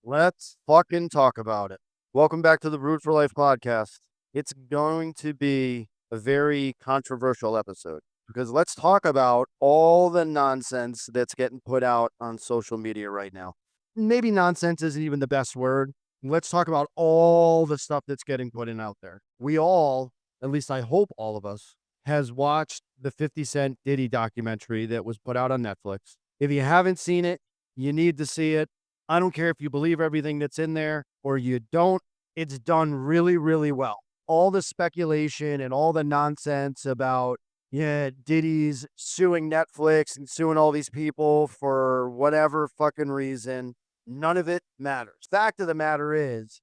Let's fucking talk about it. Welcome back to the Root for Life podcast. It's going to be a very controversial episode because let's talk about all the nonsense that's getting put out on social media right now. Maybe nonsense isn't even the best word. Let's talk about all the stuff that's getting put in out there. We all, at least I hope all of us, has watched the 50 Cent Diddy documentary that was put out on Netflix. If you haven't seen it, you need to see it. I don't care if you believe everything that's in there or you don't. It's done really, really well. All the speculation and all the nonsense about, yeah, Diddy's suing Netflix and suing all these people for whatever fucking reason, none of it matters. Fact of the matter is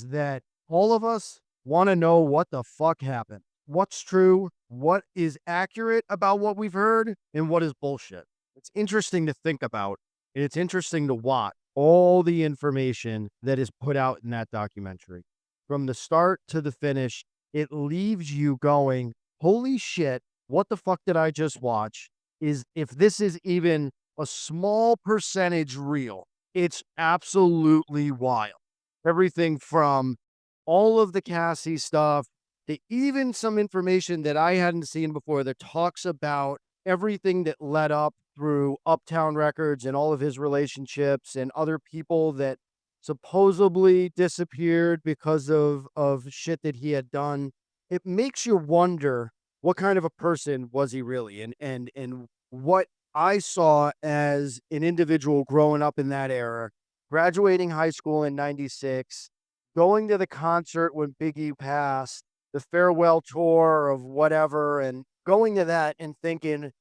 that all of us want to know what the fuck happened. What's true, what is accurate about what we've heard, and what is bullshit. It's interesting to think about. And it's interesting to watch all the information that is put out in that documentary. From the start to the finish, it leaves you going, holy shit, what the fuck did I just watch? If this is even a small percentage real, it's absolutely wild. Everything from all of the Cassie stuff to even some information that I hadn't seen before that talks about everything that led up through Uptown Records and all of his relationships and other people that supposedly disappeared because of shit that he had done. It makes you wonder what kind of a person was he really, and what I saw as an individual growing up in that era, graduating high school in 96, going to the concert when Biggie passed, the farewell tour of whatever, and going to that and thinking,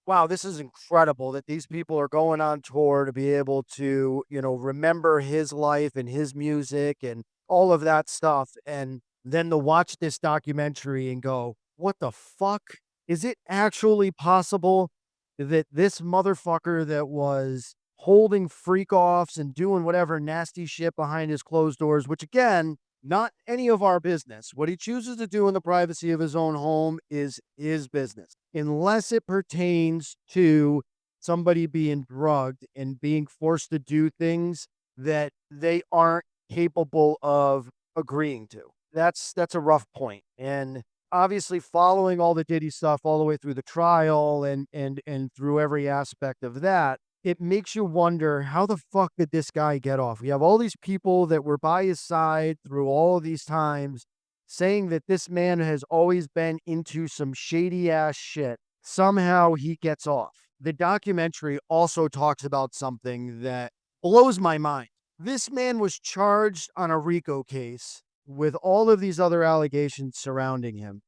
wow, this is incredible that these people are going on tour to be able to, remember his life and his music and all of that stuff. And then to watch this documentary and go, what the fuck? Is it actually possible that this motherfucker that was holding freak offs and doing whatever nasty shit behind his closed doors, which again, not any of our business. What he chooses to do in the privacy of his own home is his business, unless it pertains to somebody being drugged and being forced to do things that they aren't capable of agreeing to. That's a rough point. And obviously following all the Diddy stuff all the way through the trial and through every aspect of that, it makes you wonder, how the fuck did this guy get off? We have all these people that were by his side through all of these times saying that this man has always been into some shady ass shit. Somehow he gets off. The documentary also talks about something that blows my mind. This man was charged on a RICO case with all of these other allegations surrounding him.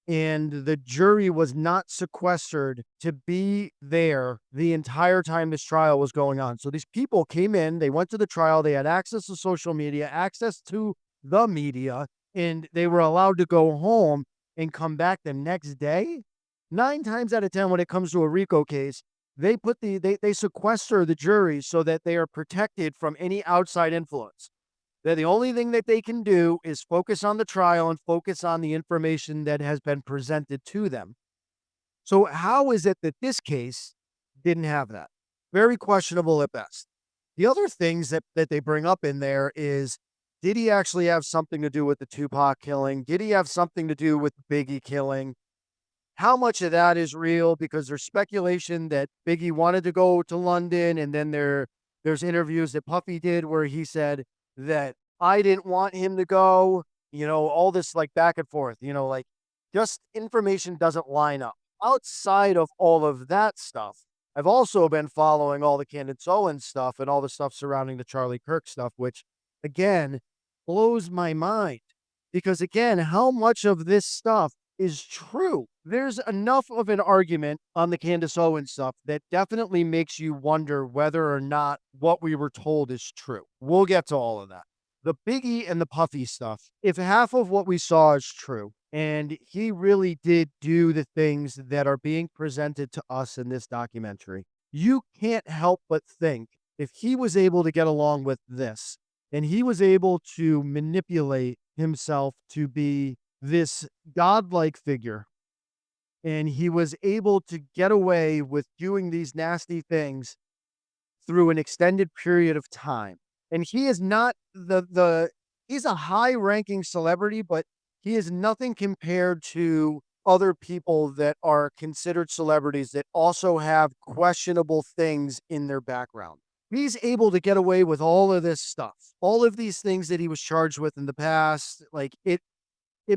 And the jury was not sequestered to be there the entire time this trial was going on. So these people came in, they went to the trial, they had access to social media, access to the media, and they were allowed to go home and come back the next day. 9 times out of 10, when it comes to a RICO case, they sequester the jury so that they are protected from any outside influence. That the only thing that they can do is focus on the trial and focus on the information that has been presented to them. So how is it that this case didn't have that? Very questionable at best. The other things that they bring up in there is, did he actually have something to do with the Tupac killing? Did he have something to do with the Biggie killing? How much of that is real? Because there's speculation that Biggie wanted to go to London, and then there's interviews that Puffy did where he said that I didn't want him to go, all this like back and forth, like just information doesn't line up. Outside of all of that stuff, I've also been following all the Candace Owens stuff and all the stuff surrounding the Charlie Kirk stuff, which again blows my mind because again, how much of this stuff is true? There's enough of an argument on the Candace Owens stuff that definitely makes you wonder whether or not what we were told is true. We'll get to all of that. The Biggie and the Puffy stuff, if half of what we saw is true, and he really did do the things that are being presented to us in this documentary, you can't help but think if he was able to get along with this, and he was able to manipulate himself to be this godlike figure, and he was able to get away with doing these nasty things through an extended period of time, And he is not he's a high-ranking celebrity, but he is nothing compared to other people that are considered celebrities that also have questionable things in their background. He's able to get away with all of this stuff, all of these things that he was charged with in the past. Like it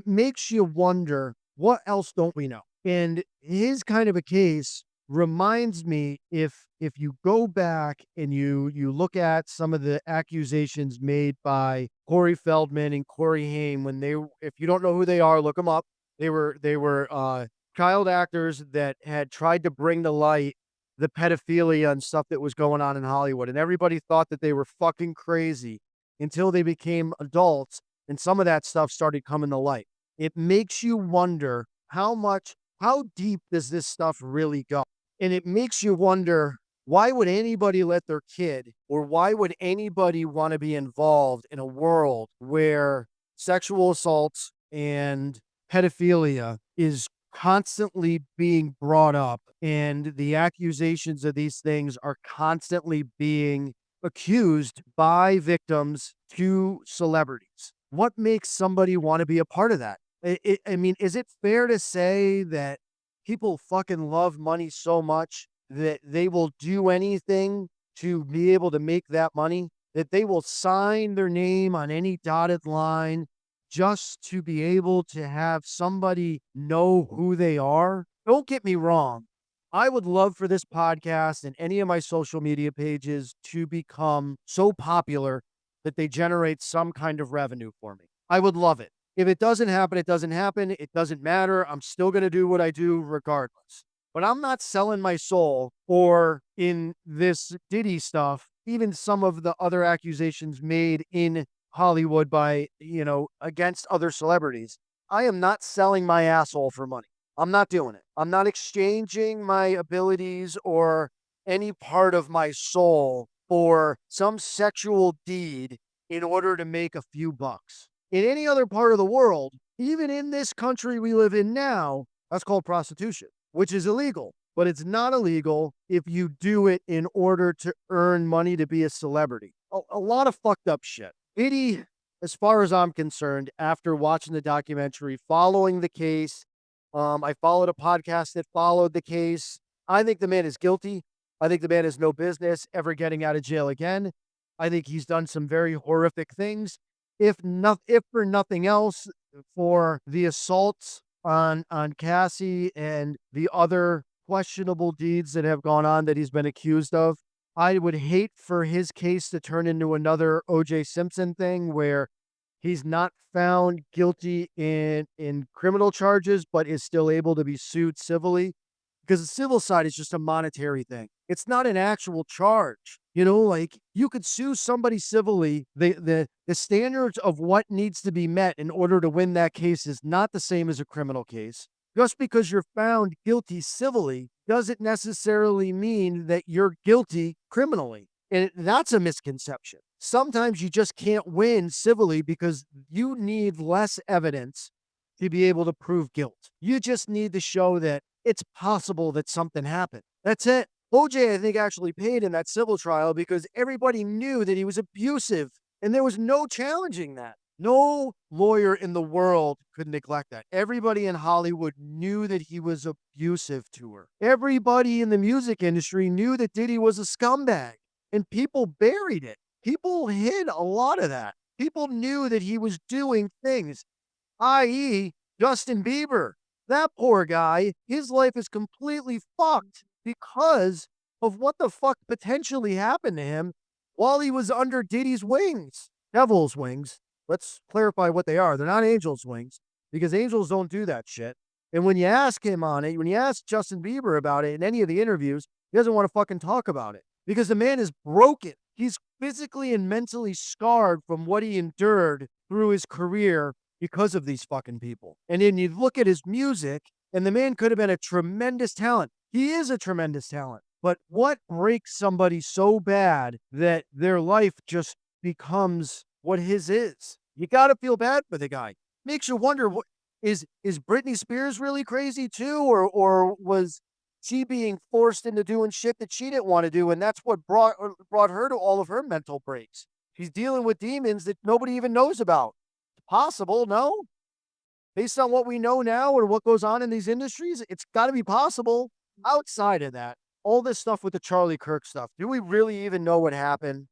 makes you wonder, what else don't we know? And his kind of a case reminds me, if you go back and you look at some of the accusations made by Corey Feldman and Corey Haim when if you don't know who they are, look them up. They were child actors that had tried to bring to light the pedophilia and stuff that was going on in Hollywood, and everybody thought that they were fucking crazy until they became adults and some of that stuff started coming to light. It makes you wonder how deep does this stuff really go? And it makes you wonder, why would anybody let their kid, or why would anybody want to be involved in a world where sexual assaults and pedophilia is constantly being brought up and the accusations of these things are constantly being accused by victims to celebrities? What makes somebody want to be a part of that? I mean, is it fair to say that people fucking love money so much that they will do anything to be able to make that money, that they will sign their name on any dotted line just to be able to have somebody know who they are? Don't get me wrong. I would love for this podcast and any of my social media pages to become so popular that they generate some kind of revenue for me. I would love it. If it doesn't happen, it doesn't happen. It doesn't matter. I'm still going to do what I do regardless. But I'm not selling my soul, or in this Diddy stuff, even some of the other accusations made in Hollywood by, against other celebrities. I am not selling my asshole for money. I'm not doing it. I'm not exchanging my abilities or any part of my soul for some sexual deed in order to make a few bucks. In any other part of the world, even in this country we live in now, that's called prostitution, which is illegal. But it's not illegal if you do it in order to earn money to be a celebrity. A lot of fucked up shit. Diddy, as far as I'm concerned, after watching the documentary, following the case, I followed a podcast that followed the case. I think the man is guilty. I think the man has no business ever getting out of jail again. I think he's done some very horrific things. If for nothing else, for the assaults on Cassie and the other questionable deeds that have gone on that he's been accused of, I would hate for his case to turn into another O.J. Simpson thing where he's not found guilty in criminal charges, but is still able to be sued civilly. Because the civil side is just a monetary thing. It's not an actual charge. Like, you could sue somebody civilly. The standards of what needs to be met in order to win that case is not the same as a criminal case. Just because you're found guilty civilly doesn't necessarily mean that you're guilty criminally. And that's a misconception. Sometimes you just can't win civilly because you need less evidence to be able to prove guilt. You just need to show that it's possible that something happened. That's it. OJ, I think, actually paid in that civil trial because everybody knew that he was abusive, and there was no challenging that. No lawyer in the world could neglect that. Everybody in Hollywood knew that he was abusive to her. Everybody in the music industry knew that Diddy was a scumbag, and people buried it. People hid a lot of that. People knew that he was doing things, i.e., Justin Bieber. That poor guy, his life is completely fucked because of what the fuck potentially happened to him while he was under Diddy's wings. Devil's wings. Let's clarify what they are. They're not angel's wings, because angels don't do that shit. And when you ask him on it, when you ask Justin Bieber about it in any of the interviews, he doesn't want to fucking talk about it because the man is broken. He's physically and mentally scarred from what he endured through his career because of these fucking people. And then you look at his music, and the man could have been a tremendous talent. He is a tremendous talent. But what breaks somebody so bad that their life just becomes what his is? You got to feel bad for the guy. Makes you wonder, what is Britney Spears really crazy too? Or was she being forced into doing shit that she didn't want to do? And that's what brought her to all of her mental breaks. She's dealing with demons that nobody even knows about. It's possible, no? Based on what we know now or what goes on in these industries, it's got to be possible. Outside of that, all this stuff with the Charlie Kirk stuff, do we really even know what happened?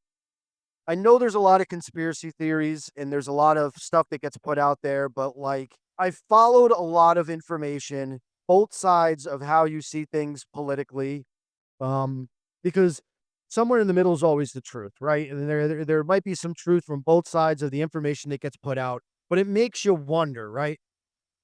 I know there's a lot of conspiracy theories and there's a lot of stuff that gets put out there, but like I followed a lot of information, both sides of how you see things politically, um, because somewhere in the middle is always the truth, right? And there might be some truth from both sides of the information that gets put out, but it makes you wonder, right?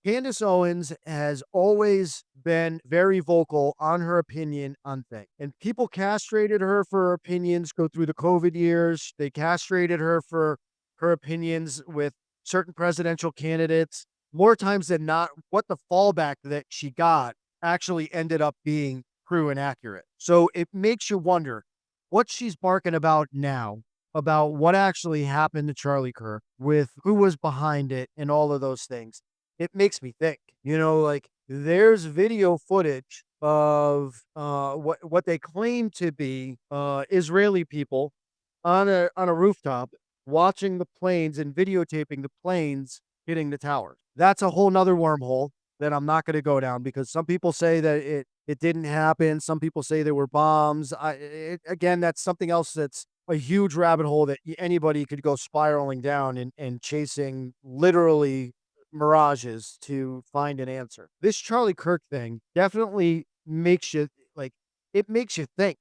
Candace Owens has always been very vocal on her opinion on things. And people castrated her for her opinions go through the COVID years. They castrated her for her opinions with certain presidential candidates. More times than not, what the fallback that she got actually ended up being true and accurate. So it makes you wonder what she's barking about now, about what actually happened to Charlie Kirk, with who was behind it and all of those things. It makes me think, like there's video footage of what they claim to be Israeli people on a rooftop watching the planes and videotaping the planes hitting the towers. That's a whole nother wormhole that I'm not going to go down, because some people say that it didn't happen. Some people say there were bombs. Again, that's something else that's a huge rabbit hole that anybody could go spiraling down and chasing literally mirages to find an answer. This Charlie Kirk thing definitely makes you like, it makes you think.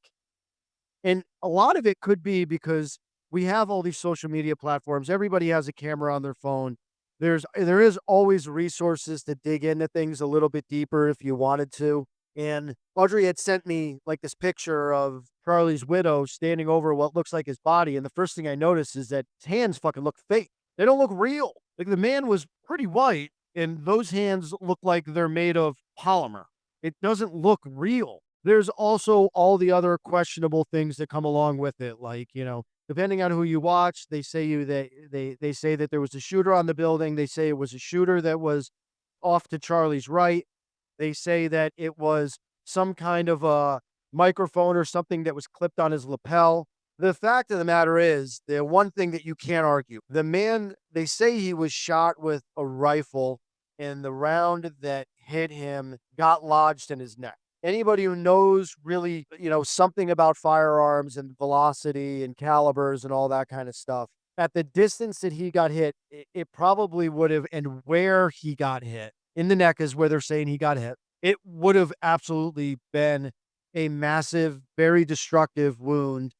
And a lot of it could be because we have all these social media platforms. Everybody has a camera on their phone. There is always resources to dig into things a little bit deeper if you wanted to. And Audrey had sent me like this picture of Charlie's widow standing over what looks like his body. And the first thing I noticed is that his hands fucking look fake. They don't look real. Like the man was pretty white and those hands look like they're made of polymer. It doesn't look real. There's also all the other questionable things that come along with it. Like, depending on who you watch, they say they say that there was a shooter on the building. They say it was a shooter that was off to Charlie's right. They say that it was some kind of a microphone or something that was clipped on his lapel. The fact of the matter is, the one thing that you can't argue, the man, they say he was shot with a rifle and the round that hit him got lodged in his neck. Anybody who knows really, something about firearms and velocity and calibers and all that kind of stuff, at the distance that he got hit, it probably would have, and where he got hit, in the neck is where they're saying he got hit, it would have absolutely been a massive, very destructive wound.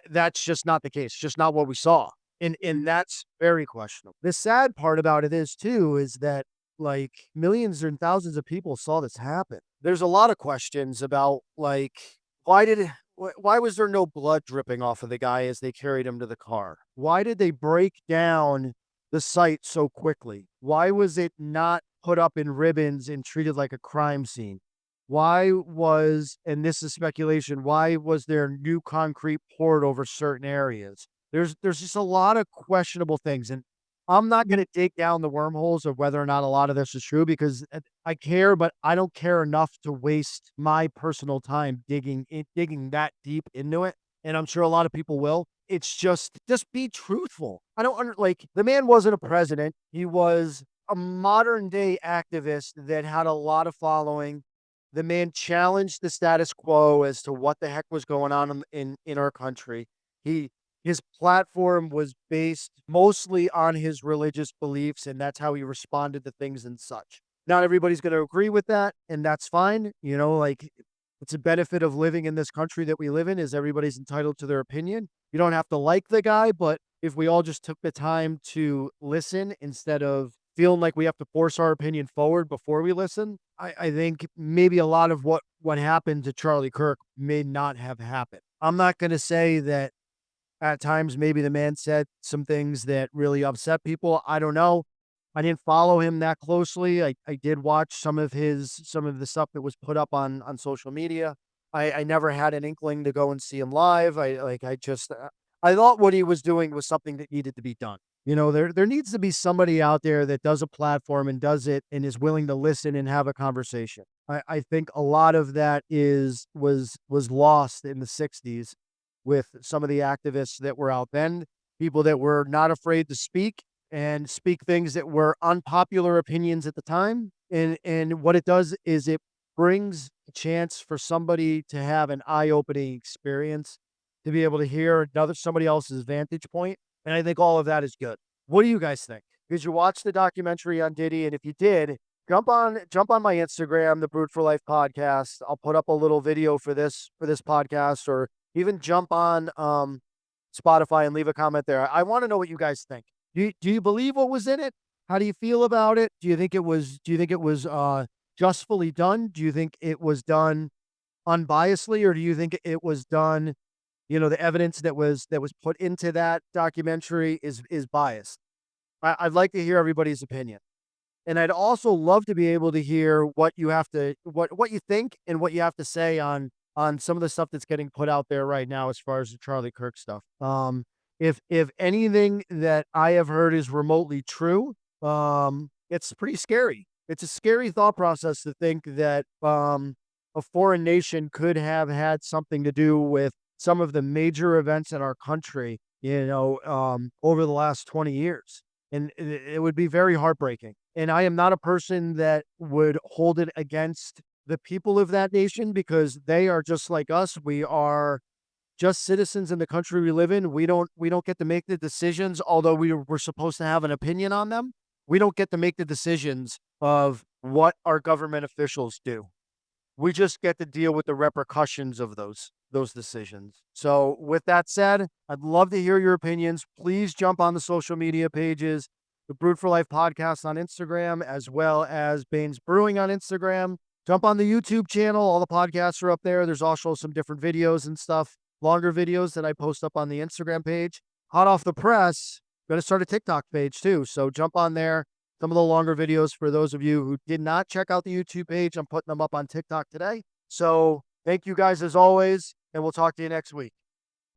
That's just not the case. It's just not what we saw. And that's very questionable. The sad part about it is too, is that like millions and thousands of people saw this happen. There's a lot of questions about like, why was there no blood dripping off of the guy as they carried him to the car? Why did they break down the site so quickly? Why was it not put up in ribbons and treated like a crime scene? Why was, and this is speculation, why was there new concrete poured over certain areas? There's just a lot of questionable things. And I'm not going to dig down the wormholes of whether or not a lot of this is true, because I care, but I don't care enough to waste my personal time digging that deep into it. And I'm sure a lot of people will. It's just be truthful. I don't like, the man wasn't a president. He was a modern day activist that had a lot of following. The man challenged the status quo as to what the heck was going on in our country. His platform was based mostly on his religious beliefs, and that's how he responded to things and such. Not everybody's going to agree with that, and that's fine. Like, it's a benefit of living in this country that we live in, is everybody's entitled to their opinion. You don't have to like the guy, but if we all just took the time to listen instead of feeling like we have to force our opinion forward before we listen, I think maybe a lot of what happened to Charlie Kirk may not have happened. I'm not going to say that at times maybe the man said some things that really upset people. I don't know. I didn't follow him that closely. I did watch some of the stuff that was put up on social media. I never had an inkling to go and see him live. I thought what he was doing was something that needed to be done. There needs to be somebody out there that does a platform and does it and is willing to listen and have a conversation. I think a lot of that was lost in the 60s with some of the activists that were out then. people that were not afraid to speak and speak things that were unpopular opinions at the time. And what it does is it brings a chance for somebody to have an eye-opening experience, to be able to hear somebody else's vantage point, and I think all of that is good. What do you guys think? Did you watch the documentary on Diddy? And if you did, jump on my Instagram, the Brute for Life podcast. I'll put up a little video for this podcast, or even jump on Spotify and leave a comment there. I want to know what you guys think. Do you believe what was in it? How do you feel about it? Do you think it was justfully done? Do you think it was done unbiasedly, or do you think it was done, the evidence that was put into that documentary is biased? I'd like to hear everybody's opinion. And I'd also love to be able to hear what you think and what you have to say on some of the stuff that's getting put out there right now as far as the Charlie Kirk stuff. If anything that I have heard is remotely true, it's pretty scary. It's a scary thought process to think that a foreign nation could have had something to do with some of the major events in our country, over the last 20 years. And it would be very heartbreaking. And I am not a person that would hold it against the people of that nation, because they are just like us. We are just citizens in the country we live in. We don't get to make the decisions, although we're supposed to have an opinion on them. We don't get to make the decisions of what our government officials do. We just get to deal with the repercussions of those decisions. So with that said, I'd love to hear your opinions. Please jump on the social media pages, the Brute for Life podcast on Instagram, as well as Baines Brewing on Instagram. Jump on the YouTube channel. All the podcasts are up there. There's also some different videos and stuff, longer videos that I post up on the Instagram page. Hot off the press, going to start a TikTok page too. So jump on there. Some of the longer videos for those of you who did not check out the YouTube page, I'm putting them up on TikTok today. So thank you guys as always, and we'll talk to you next week.